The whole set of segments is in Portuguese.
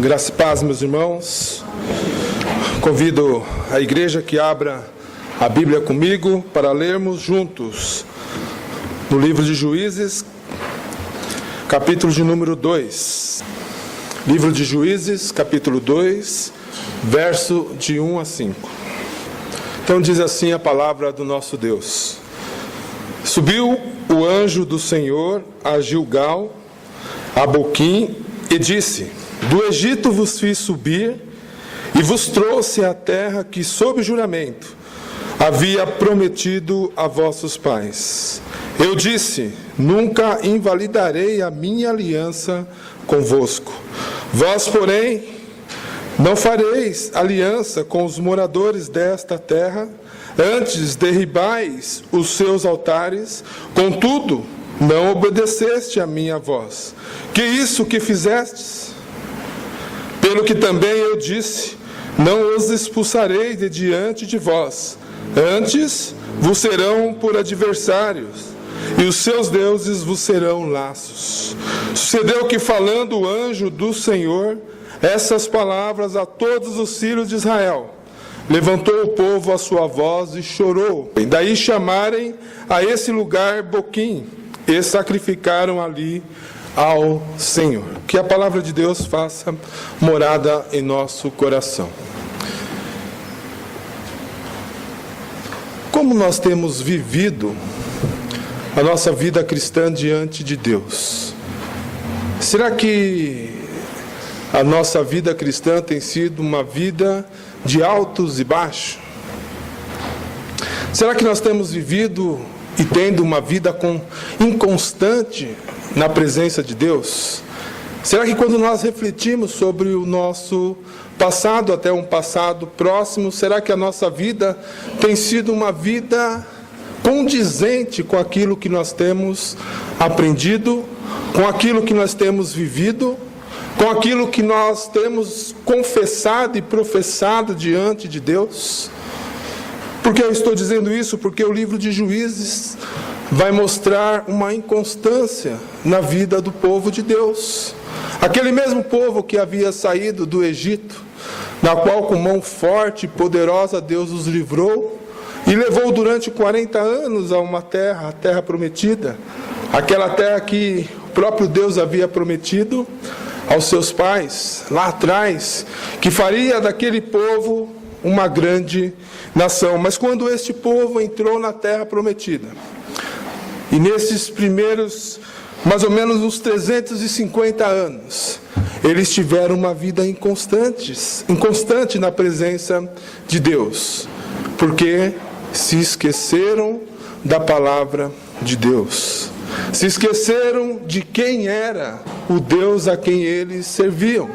Graça e paz, meus irmãos. Convido a igreja que abra a Bíblia comigo para lermos juntos no livro de Juízes, capítulo de número 2. Livro de Juízes, capítulo 2, verso de 1 a 5. Então diz assim a palavra do nosso Deus. Subiu o anjo do Senhor a Gilgal, a Boquim, e disse: Do Egito vos fiz subir e vos trouxe à terra que, sob juramento, havia prometido a vossos pais. Eu disse: Nunca invalidarei a minha aliança convosco. Vós, porém, não fareis aliança com os moradores desta terra, antes derribais os seus altares, contudo, não obedeceste a minha voz. Que isso que fizestes? Pelo que também eu disse: Não os expulsarei de diante de vós, antes vos serão por adversários, e os seus deuses vos serão laços. Sucedeu que, falando o anjo do Senhor essas palavras a todos os filhos de Israel, levantou o povo a sua voz e chorou. E daí chamarem a esse lugar Boquim, e sacrificaram ali ao Senhor. Que a palavra de Deus faça morada em nosso coração. Como nós temos vivido a nossa vida cristã diante de Deus? Será que a nossa vida cristã tem sido uma vida de altos e baixos? Será que nós temos vivido e tendo uma vida inconstante na presença de Deus? Será que quando nós refletimos sobre o nosso passado, até um passado próximo, será que a nossa vida tem sido uma vida condizente com aquilo que nós temos aprendido, com aquilo que nós temos vivido, com aquilo que nós temos confessado e professado diante de Deus? Por que eu estou dizendo isso? Porque o livro de Juízes vai mostrar uma inconstância na vida do povo de Deus. Aquele mesmo povo que havia saído do Egito, na qual com mão forte e poderosa Deus os livrou, e levou durante 40 anos a uma terra, a terra prometida, aquela terra que o próprio Deus havia prometido aos seus pais, lá atrás, que faria daquele povo uma grande nação. Mas quando este povo entrou na terra prometida, e nesses primeiros, mais ou menos uns 350 anos, eles tiveram uma vida inconstante na presença de Deus, porque se esqueceram da palavra de Deus. Se esqueceram de quem era o Deus a quem eles serviam.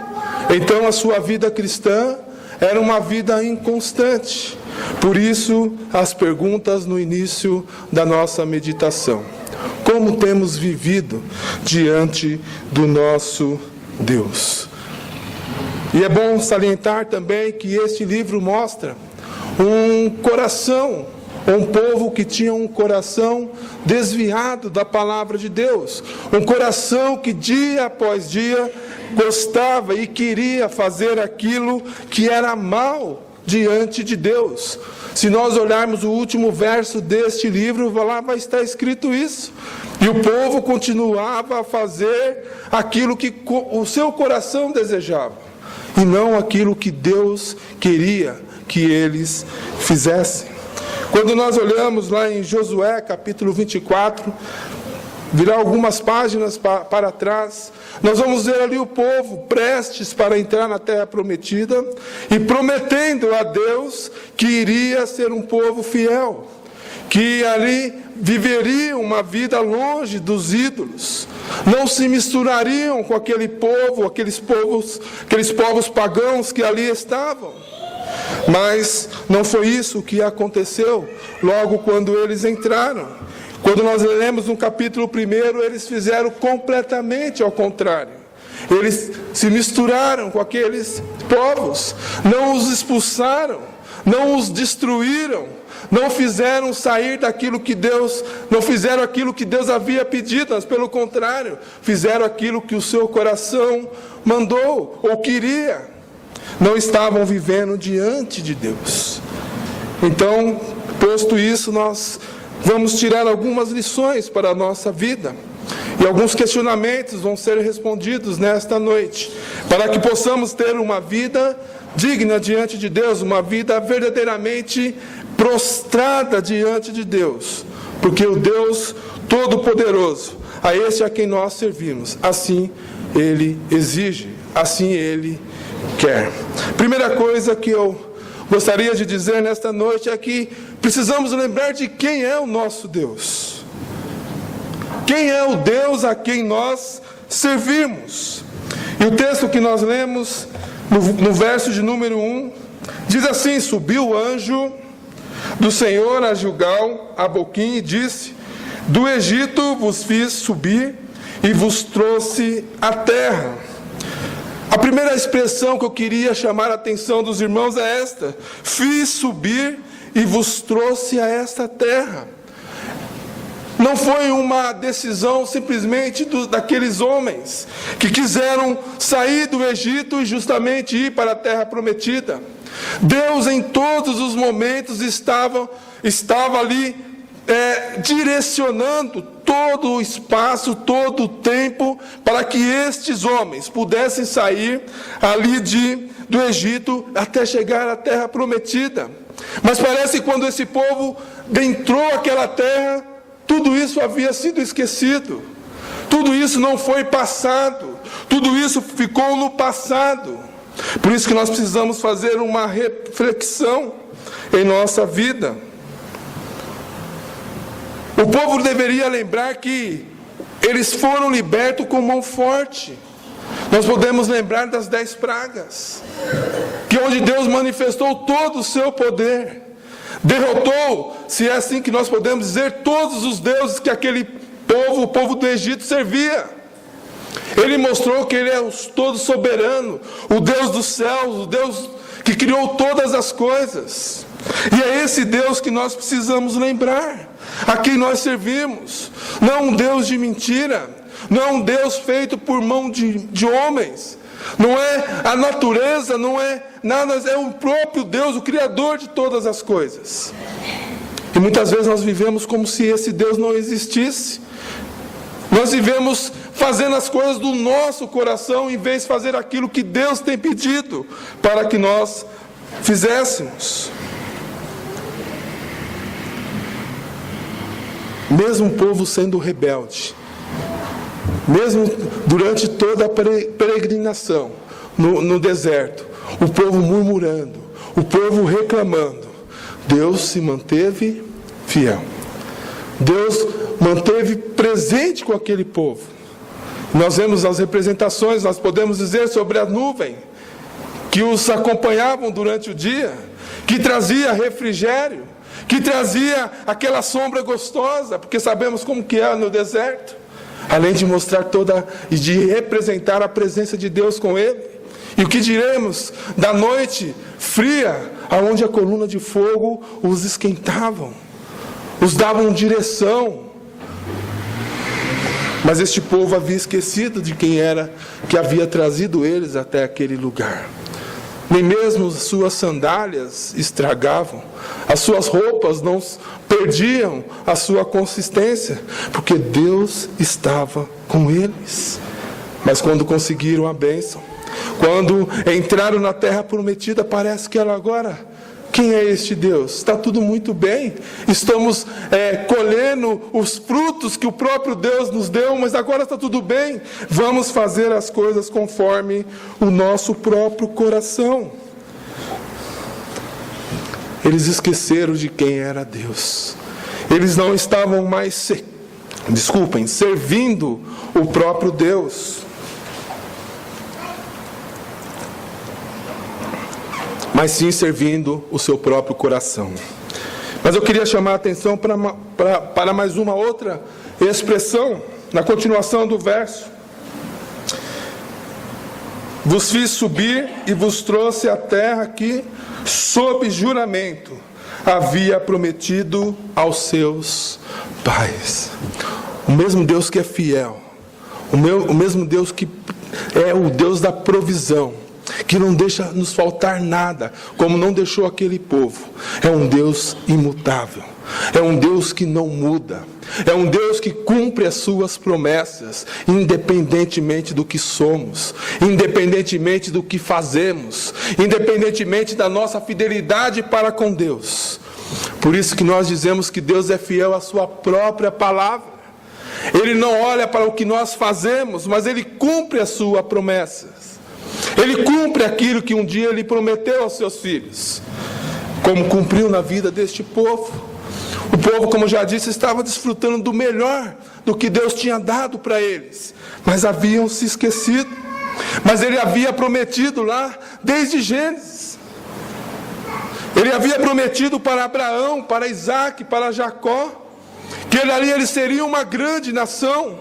Então a sua vida cristã era uma vida inconstante. Por isso, as perguntas no início da nossa meditação: como temos vivido diante do nosso Deus? E é bom salientar também que este livro mostra um povo que tinha um coração desviado da palavra de Deus, um coração que dia após dia gostava e queria fazer aquilo que era mal diante de Deus. Se nós olharmos o último verso deste livro, lá vai estar escrito isso. E o povo continuava a fazer aquilo que o seu coração desejava, e não aquilo que Deus queria que eles fizessem. Quando nós olhamos lá em Josué, capítulo 24, virar algumas páginas para trás, nós vamos ver ali o povo prestes para entrar na terra prometida e prometendo a Deus que iria ser um povo fiel, que ali viveriam uma vida longe dos ídolos, não se misturariam com aquele povo, aqueles povos pagãos que ali estavam. Mas não foi isso que aconteceu logo quando eles entraram. Quando nós lemos no capítulo 1, eles fizeram completamente ao contrário. Eles se misturaram com aqueles povos, não os expulsaram, não os destruíram, não fizeram sair daquilo que Deus, não fizeram aquilo que Deus havia pedido, mas pelo contrário, fizeram aquilo que o seu coração mandou ou queria. Não estavam vivendo diante de Deus. Então, posto isso, nós vamos tirar algumas lições para a nossa vida. E alguns questionamentos vão ser respondidos nesta noite, para que possamos ter uma vida digna diante de Deus, uma vida verdadeiramente prostrada diante de Deus, porque o Deus Todo-Poderoso, a esse a quem nós servimos, assim Ele exige, assim Ele quer. Primeira coisa que eu gostaria de dizer nesta noite é que precisamos lembrar de quem é o nosso Deus. Quem é o Deus a quem nós servimos? E o texto que nós lemos, no verso de número 1, diz assim: subiu o anjo do Senhor a Gilgal, a Boquim, e disse: do Egito vos fiz subir e vos trouxe à terra. A primeira expressão que eu queria chamar a atenção dos irmãos é esta: fiz subir e vos trouxe a esta terra. Não foi uma decisão simplesmente daqueles homens que quiseram sair do Egito e justamente ir para a terra prometida. Deus em todos os momentos estava ali direcionando todo o espaço, todo o tempo, para que estes homens pudessem sair ali do Egito até chegar à terra prometida. Mas parece que quando esse povo entrou àquela terra, tudo isso havia sido esquecido, tudo isso não foi passado, tudo isso ficou no passado. Por isso que nós precisamos fazer uma reflexão em nossa vida. O povo deveria lembrar que eles foram libertos com mão forte. Nós podemos lembrar das 10 pragas, que onde Deus manifestou todo o seu poder, derrotou, se é assim que nós podemos dizer, todos os deuses que aquele povo, o povo do Egito, servia. Ele mostrou que Ele é o todo soberano, o Deus dos céus, o Deus que criou todas as coisas. E é esse Deus que nós precisamos lembrar, a quem nós servimos. Não é um Deus de mentira, não é um Deus feito por mão de homens, não é a natureza, não é nada, é o próprio Deus, o Criador de todas as coisas. E muitas vezes nós vivemos como se esse Deus não existisse. Nós vivemos fazendo as coisas do nosso coração, em vez de fazer aquilo que Deus tem pedido para que nós fizéssemos. Mesmo o povo sendo rebelde, mesmo durante toda a peregrinação no deserto, o povo murmurando, o povo reclamando, Deus se manteve fiel. Deus manteve presente com aquele povo. Nós vemos as representações, nós podemos dizer sobre a nuvem que os acompanhavam durante o dia, que trazia refrigério, que trazia aquela sombra gostosa, porque sabemos como que é no deserto, além de mostrar e de representar a presença de Deus com ele. E o que diremos da noite fria, aonde a coluna de fogo os esquentavam, os davam direção. Mas este povo havia esquecido de quem era que havia trazido eles até aquele lugar. Nem mesmo as suas sandálias estragavam, as suas roupas não perdiam a sua consistência, porque Deus estava com eles. Mas quando conseguiram a bênção, quando entraram na terra prometida, parece que ela agora... Quem é este Deus? Está tudo muito bem, estamos colhendo os frutos que o próprio Deus nos deu, mas agora está tudo bem, vamos fazer as coisas conforme o nosso próprio coração. Eles esqueceram de quem era Deus, eles não estavam mais servindo o próprio Deus, mas sim servindo o seu próprio coração. Mas eu queria chamar a atenção para mais uma outra expressão, na continuação do verso. Vos fiz subir e vos trouxe a terra que, sob juramento, havia prometido aos seus pais. O mesmo Deus que é fiel, o mesmo Deus que é o Deus da provisão, que não deixa nos faltar nada, como não deixou aquele povo. É um Deus imutável, é um Deus que não muda, é um Deus que cumpre as suas promessas, independentemente do que somos, independentemente do que fazemos, independentemente da nossa fidelidade para com Deus. Por isso que nós dizemos que Deus é fiel à sua própria palavra. Ele não olha para o que nós fazemos, mas Ele cumpre as suas promessas. Ele cumpre aquilo que um dia Ele prometeu aos seus filhos, como cumpriu na vida deste povo. O povo, como já disse, estava desfrutando do melhor do que Deus tinha dado para eles, mas haviam se esquecido. Mas Ele havia prometido lá, desde Gênesis. Ele havia prometido para Abraão, para Isaac, para Jacó, que eles seriam uma grande nação.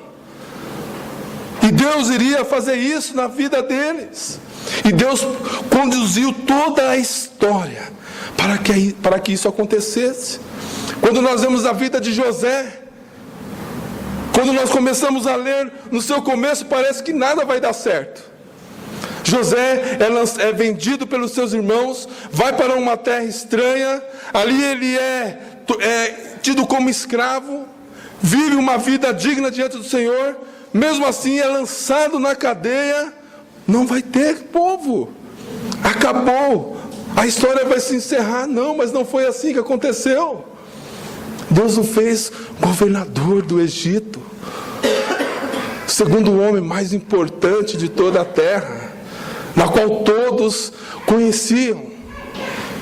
E Deus iria fazer isso na vida deles. E Deus conduziu toda a história para que isso acontecesse. Quando nós vemos a vida de José, quando nós começamos a ler, no seu começo parece que nada vai dar certo. José é vendido pelos seus irmãos, vai para uma terra estranha, ali ele é tido como escravo, vive uma vida digna diante do Senhor, mesmo assim é lançado na cadeia. Não vai ter povo, acabou, a história vai se encerrar. Não, mas não foi assim que aconteceu. Deus o fez governador do Egito, segundo o homem mais importante de toda a terra, na qual todos conheciam.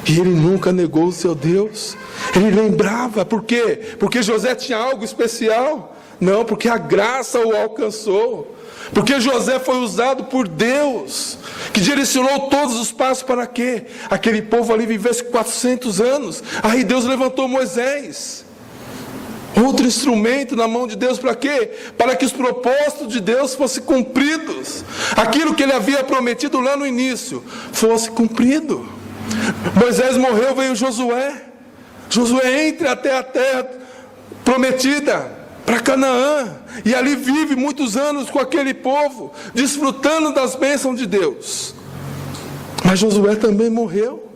E ele nunca negou o seu Deus. Ele lembrava. Por quê? Porque José tinha algo especial? Não, porque a graça o alcançou. Porque José foi usado por Deus, que direcionou todos os passos para quê? Aquele povo ali vivesse 400 anos. Aí Deus levantou Moisés, outro instrumento na mão de Deus, para quê? Para que os propósitos de Deus fossem cumpridos. Aquilo que ele havia prometido lá no início fosse cumprido. Moisés morreu, veio Josué. Josué entra até a terra prometida, para Canaã, e ali vive muitos anos com aquele povo, desfrutando das bênçãos de Deus. Mas Josué também morreu.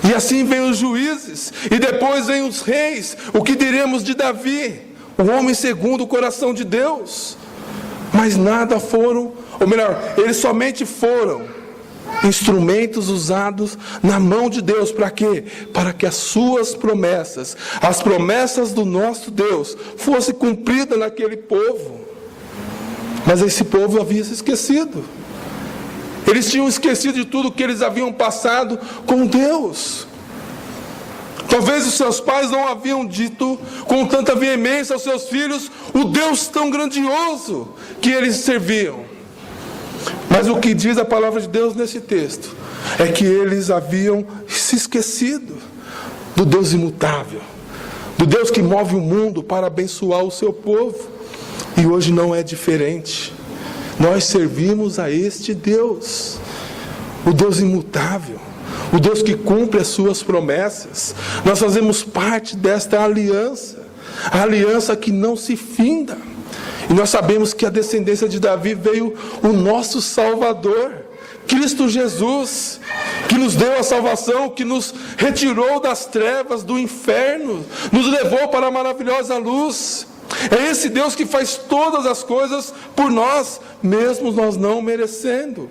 E assim vem os juízes, e depois vem os reis. O que diremos de Davi, o homem segundo o coração de Deus? Mas nada foram, ou melhor, eles somente foram instrumentos usados na mão de Deus. Para quê? Para que as suas promessas, as promessas do nosso Deus, fossem cumpridas naquele povo. Mas esse povo havia se esquecido. Eles tinham esquecido de tudo que eles haviam passado com Deus. Talvez os seus pais não haviam dito com tanta veemência aos seus filhos o Deus tão grandioso que eles serviam. Mas o que diz a palavra de Deus nesse texto é que eles haviam se esquecido do Deus imutável, do Deus que move o mundo para abençoar o seu povo. E hoje não é diferente. Nós servimos a este Deus, o Deus imutável, o Deus que cumpre as suas promessas. Nós fazemos parte desta aliança, a aliança que não se finda. E nós sabemos que a descendência de Davi veio o nosso Salvador, Cristo Jesus, que nos deu a salvação, que nos retirou das trevas, do inferno, nos levou para a maravilhosa luz. É esse Deus que faz todas as coisas por nós, mesmo nós não merecendo.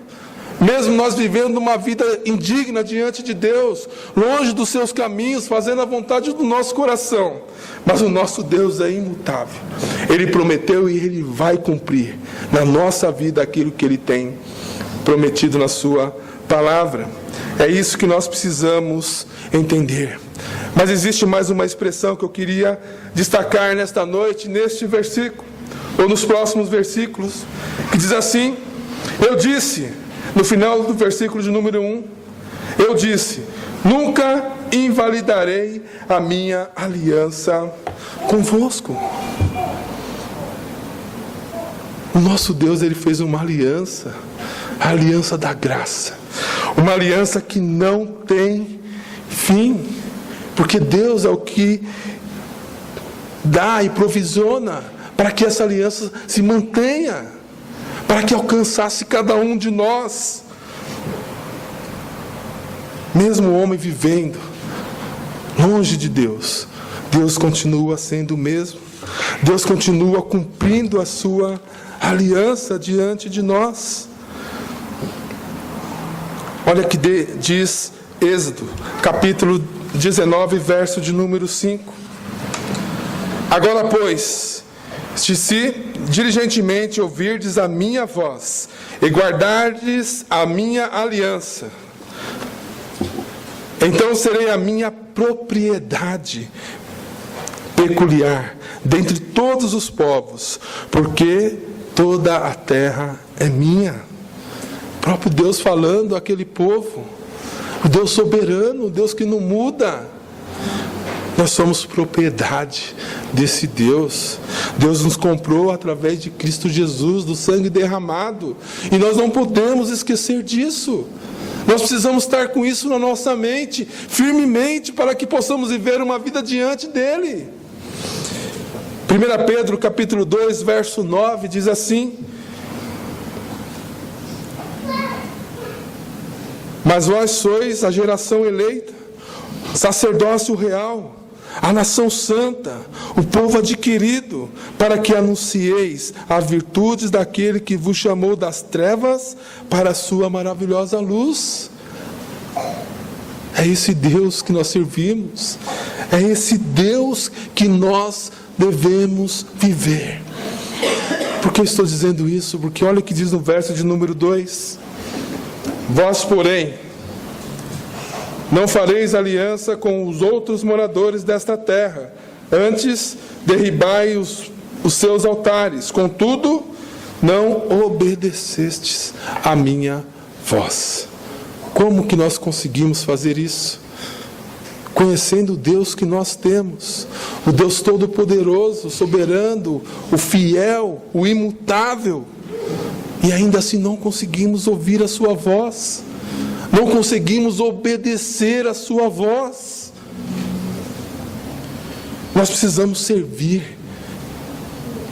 Mesmo nós vivendo uma vida indigna diante de Deus, longe dos seus caminhos, fazendo a vontade do nosso coração. Mas o nosso Deus é imutável. Ele prometeu e Ele vai cumprir na nossa vida aquilo que Ele tem prometido na sua palavra. É isso que nós precisamos entender. Mas existe mais uma expressão que eu queria destacar nesta noite, neste versículo, ou nos próximos versículos, que diz assim: eu disse, no final do versículo de número 1, eu disse, nunca invalidarei a minha aliança convosco. O nosso Deus, Ele fez uma aliança, a aliança da graça, uma aliança que não tem fim, Porque Deus é o que dá e provisiona para que essa aliança se mantenha, para que alcançasse cada um de nós. Mesmo o homem vivendo longe de Deus, Deus continua sendo o mesmo. Deus continua cumprindo a sua aliança diante de nós. Olha que diz Êxodo, capítulo 19, verso de número 5. Agora, pois, se diligentemente ouvirdes a minha voz e guardardes a minha aliança, então serei a minha propriedade peculiar dentre todos os povos, porque toda a terra é minha. O próprio Deus falando àquele povo, o Deus soberano, o Deus que não muda. Nós somos propriedade desse Deus. Deus nos comprou através de Cristo Jesus, do sangue derramado, e nós não podemos esquecer disso. Nós precisamos estar com isso na nossa mente, firmemente, para que possamos viver uma vida diante dEle. 1 Pedro capítulo 2, verso 9, diz assim: mas vós sois a geração eleita, sacerdócio real, a nação santa, o povo adquirido, para que anuncieis as virtudes daquele que vos chamou das trevas para a sua maravilhosa luz. É esse Deus que nós servimos, é esse Deus que nós devemos viver. Por que eu estou dizendo isso? Porque olha o que diz no verso de número 2: vós, porém, não fareis aliança com os outros moradores desta terra, antes derribai os seus altares, contudo, não obedecestes à minha voz. Como que nós conseguimos fazer isso? Conhecendo o Deus que nós temos, o Deus todo-poderoso, o soberano, o fiel, o imutável, e ainda assim não conseguimos ouvir a sua voz, não conseguimos obedecer a sua voz. Nós precisamos servir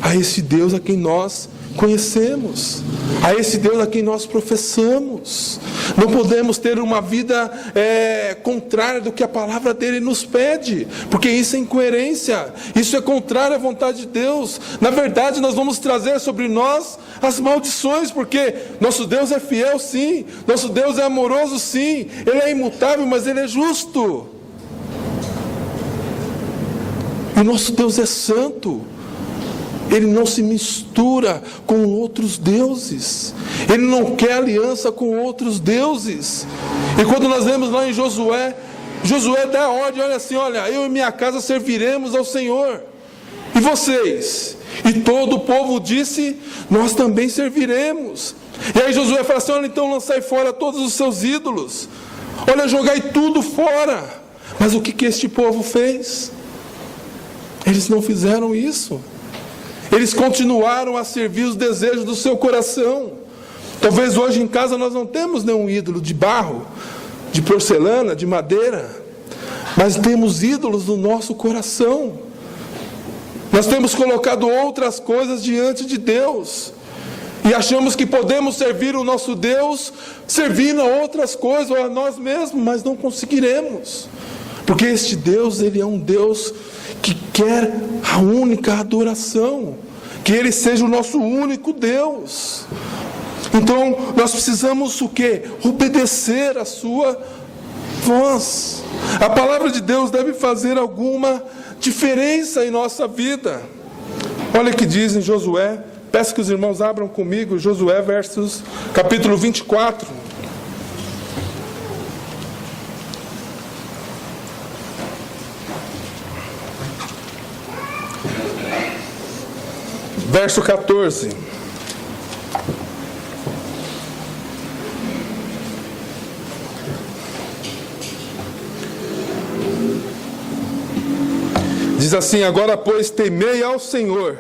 a esse Deus a quem nós conhecemos, a esse Deus a quem nós professamos. Não podemos ter uma vida contrária do que a palavra dele nos pede, porque isso é incoerência, isso é contrário à vontade de Deus. Na verdade, nós vamos trazer sobre nós as maldições, porque nosso Deus é fiel, sim, nosso Deus é amoroso, sim, Ele é imutável, mas Ele é justo, e o nosso Deus é santo. Ele não se mistura com outros deuses. Ele não quer aliança com outros deuses. E quando nós vemos lá em Josué, Josué dá a ordem, olha assim, olha, eu e minha casa serviremos ao Senhor. E vocês? E todo o povo disse, nós também serviremos. E aí Josué fala assim, olha, então lançai fora todos os seus ídolos. Olha, jogai tudo fora. Mas o que este povo fez? Eles não fizeram isso. Eles continuaram a servir os desejos do seu coração. Talvez hoje em casa nós não temos nenhum ídolo de barro, de porcelana, de madeira, mas temos ídolos no nosso coração. Nós temos colocado outras coisas diante de Deus e achamos que podemos servir o nosso Deus servindo a outras coisas ou a nós mesmos, mas não conseguiremos, porque este Deus, Ele é um Deus que quer a única adoração, que Ele seja o nosso único Deus. Então nós precisamos o quê? Obedecer a sua voz. A palavra de Deus deve fazer alguma diferença em nossa vida. Olha o que diz em Josué, peço que os irmãos abram comigo, Josué capítulo 24. Verso 14. Diz assim, agora pois temei ao Senhor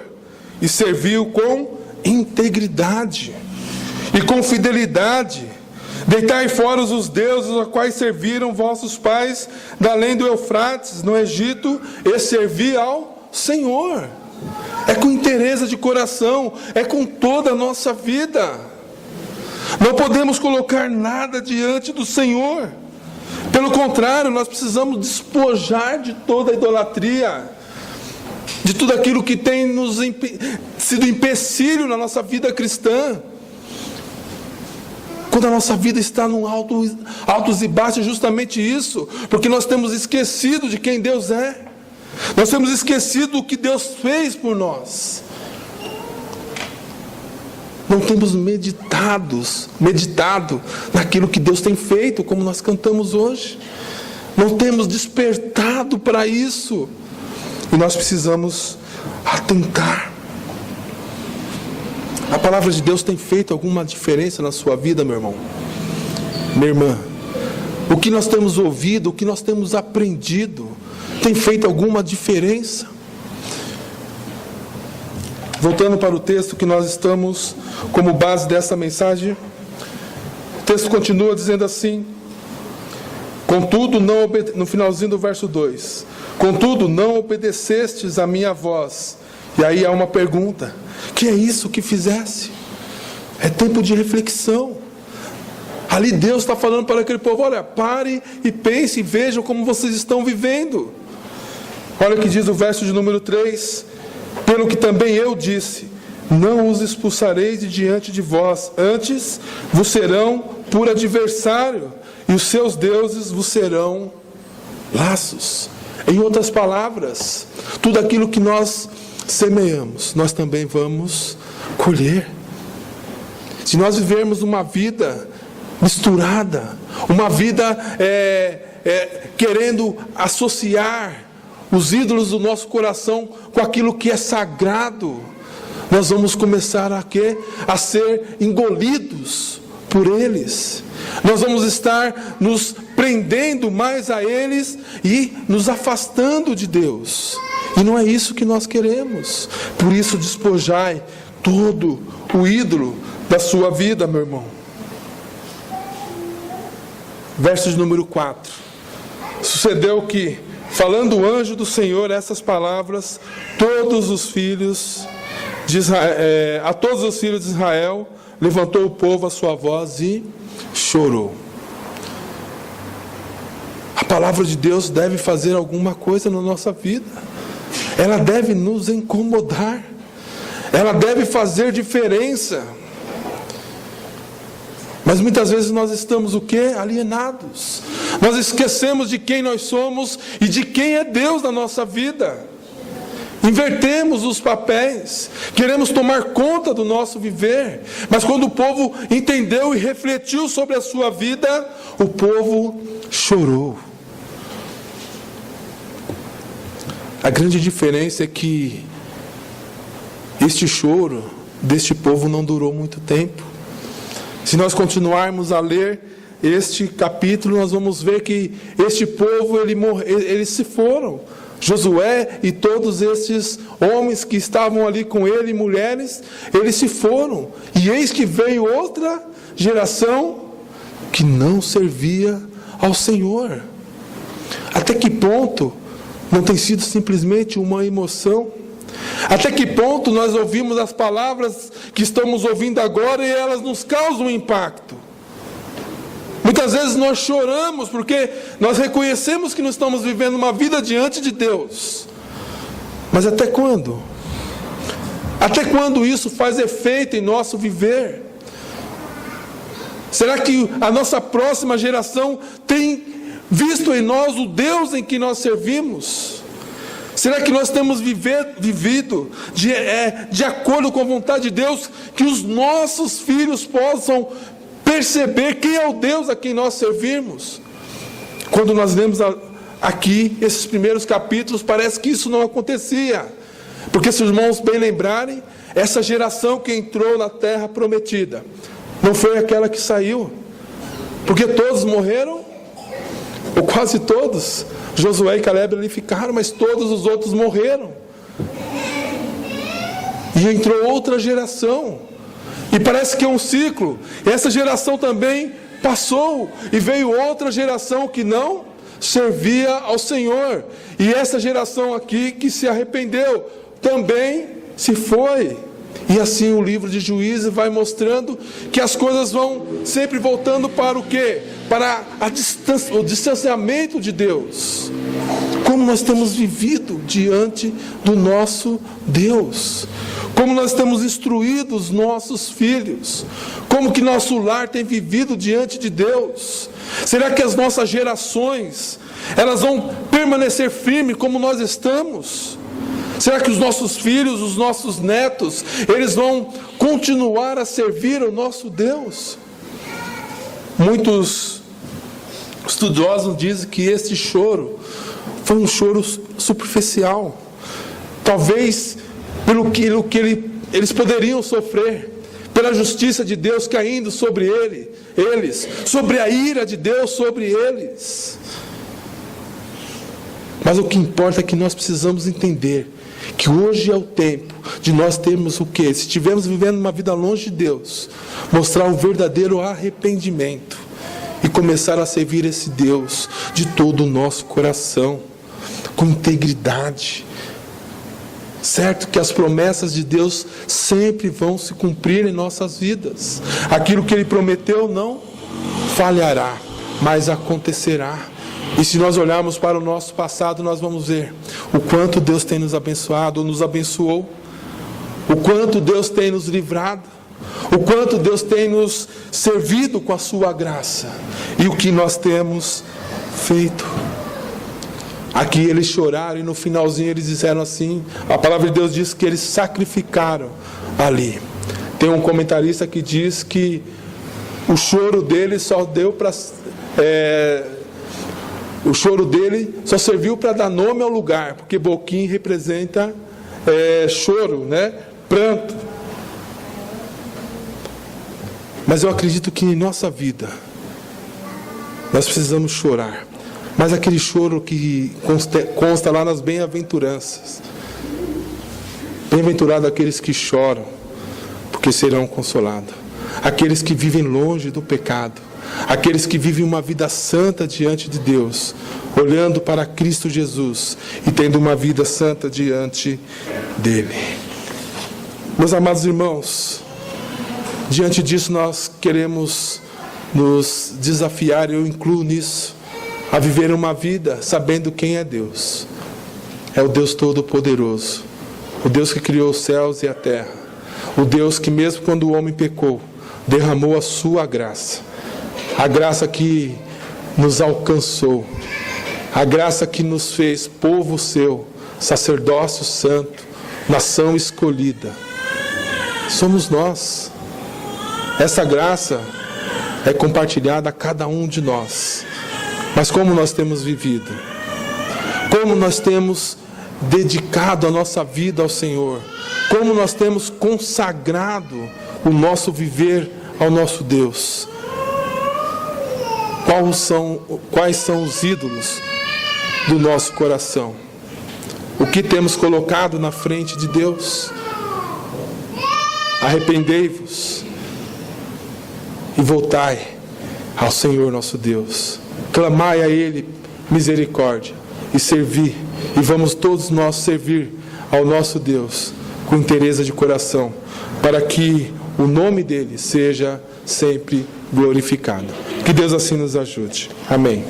e servi-o com integridade e com fidelidade. Deitai fora os deuses a quais serviram vossos pais da além do Eufrates, no Egito, e servi ao Senhor. É com inteireza de coração, é com toda a nossa vida. Não podemos colocar nada diante do Senhor. Pelo contrário, nós precisamos despojar de toda a idolatria, de tudo aquilo que tem nos sido empecilho na nossa vida cristã. Quando a nossa vida está num altos e baixos, é justamente isso, porque nós temos esquecido de quem Deus é. Nós temos esquecido do que Deus fez por nós. Não temos meditado naquilo que Deus tem feito, como nós cantamos hoje. Não temos despertado para isso. E nós precisamos atentar. A palavra de Deus tem feito alguma diferença na sua vida, meu irmão? Minha irmã? O que nós temos ouvido, o que nós temos aprendido, tem feito alguma diferença? Voltando para o texto que nós estamos como base dessa mensagem, o texto continua dizendo assim: contudo, no finalzinho do verso 2, contudo, não obedecestes a minha voz. E aí há uma pergunta: que é isso que fizesse? É tempo de reflexão. Ali Deus está falando para aquele povo: olha, pare e pense e vejam como vocês estão vivendo. Olha o que diz o verso de número 3: pelo que também eu disse, não os expulsarei de diante de vós, antes vos serão por adversário, e os seus deuses vos serão laços. Em outras palavras, tudo aquilo que nós semeamos, nós também vamos colher. Se nós vivermos uma vida misturada, uma vida querendo associar os ídolos do nosso coração com aquilo que é sagrado, nós vamos começar a ser engolidos por eles. Nós vamos estar nos prendendo mais a eles e nos afastando de Deus. E não é isso que nós queremos. Por isso, despojai todo o ídolo da sua vida, meu irmão. Verso de número 4. Sucedeu que, falando o anjo do Senhor essas palavras, a todos os filhos de Israel, levantou o povo a sua voz e chorou. A palavra de Deus deve fazer alguma coisa na nossa vida. Ela deve nos incomodar. Ela deve fazer diferença. Mas muitas vezes nós estamos o quê? Alienados. Nós esquecemos de quem nós somos e de quem é Deus na nossa vida. Invertemos os papéis. Queremos tomar conta do nosso viver. Mas quando o povo entendeu e refletiu sobre a sua vida, o povo chorou. A grande diferença é que este choro deste povo não durou muito tempo. Se nós continuarmos a ler este capítulo, nós vamos ver que este povo, eles se foram. Josué e todos esses homens que estavam ali com ele, mulheres, eles se foram. E eis que veio outra geração que não servia ao Senhor. Até que ponto não tem sido simplesmente uma emoção? Até que ponto nós ouvimos as palavras que estamos ouvindo agora e elas nos causam impacto? Muitas vezes nós choramos porque nós reconhecemos que não estamos vivendo uma vida diante de Deus. Mas até quando? Até quando isso faz efeito em nosso viver? Será que a nossa próxima geração tem visto em nós o Deus em que nós servimos? Será que nós temos vivido de acordo com a vontade de Deus, que os nossos filhos possam perceber quem é o Deus a quem nós servimos? Quando nós lemos aqui esses primeiros capítulos, parece que isso não acontecia. Porque, se os irmãos bem lembrarem, essa geração que entrou na terra prometida não foi aquela que saiu, porque todos morreram, ou quase todos. Josué e Caleb ali ficaram, mas todos os outros morreram. E entrou outra geração. E parece que é um ciclo. Essa geração também passou e veio outra geração que não servia ao Senhor. E essa geração aqui que se arrependeu também se foi. E assim o livro de Juízes vai mostrando que as coisas vão sempre voltando para o quê? Para o distanciamento de Deus. Como nós temos vivido diante do nosso Deus. Como nós temos instruído os nossos filhos. Como que nosso lar tem vivido diante de Deus. Será que as nossas gerações, elas vão permanecer firmes como nós estamos? Será que os nossos filhos, os nossos netos, eles vão continuar a servir ao nosso Deus? Muitos estudiosos dizem que este choro foi um choro superficial. Talvez pelo que eles poderiam sofrer, pela justiça de Deus caindo sobre eles, sobre a ira de Deus sobre eles. Mas o que importa é que nós precisamos entender que hoje é o tempo de nós termos o quê? Se estivermos vivendo uma vida longe de Deus, mostrar o verdadeiro arrependimento e começar a servir esse Deus de todo o nosso coração, com integridade. Certo que as promessas de Deus sempre vão se cumprir em nossas vidas. Aquilo que Ele prometeu não falhará, mas acontecerá. E se nós olharmos para o nosso passado, nós vamos ver o quanto Deus tem nos abençoado, ou nos abençoou, o quanto Deus tem nos livrado, o quanto Deus tem nos servido com a sua graça, e o que nós temos feito. Aqui eles choraram e no finalzinho eles disseram assim, a palavra de Deus diz que eles sacrificaram ali. Tem um comentarista que diz que o choro deles só deu para... O choro dele só serviu para dar nome ao lugar, porque Boquim representa choro, né? Pranto. Mas eu acredito que em nossa vida nós precisamos chorar. Mas aquele choro que consta lá nas bem-aventuranças. Bem-aventurados aqueles que choram, porque serão consolados. Aqueles que vivem longe do pecado. Aqueles que vivem uma vida santa diante de Deus, olhando para Cristo Jesus e tendo uma vida santa diante dele. Meus amados irmãos, diante disso nós queremos nos desafiar, eu incluo nisso, a viver uma vida sabendo quem é Deus. É o Deus Todo-Poderoso, o Deus que criou os céus e a terra, o Deus que mesmo quando o homem pecou, derramou a sua graça. A graça que nos alcançou, a graça que nos fez povo seu, sacerdócio santo, nação escolhida. Somos nós. Essa graça é compartilhada a cada um de nós. Mas como nós temos vivido? Como nós temos dedicado a nossa vida ao Senhor? Como nós temos consagrado o nosso viver ao nosso Deus? Quais são os ídolos do nosso coração? O que temos colocado na frente de Deus? Arrependei-vos e voltai ao Senhor nosso Deus. Clamai a Ele misericórdia e servi. E vamos todos nós servir ao nosso Deus com inteireza de coração, para que o nome dEle seja sempre glorificado. Que Deus assim nos ajude. Amém.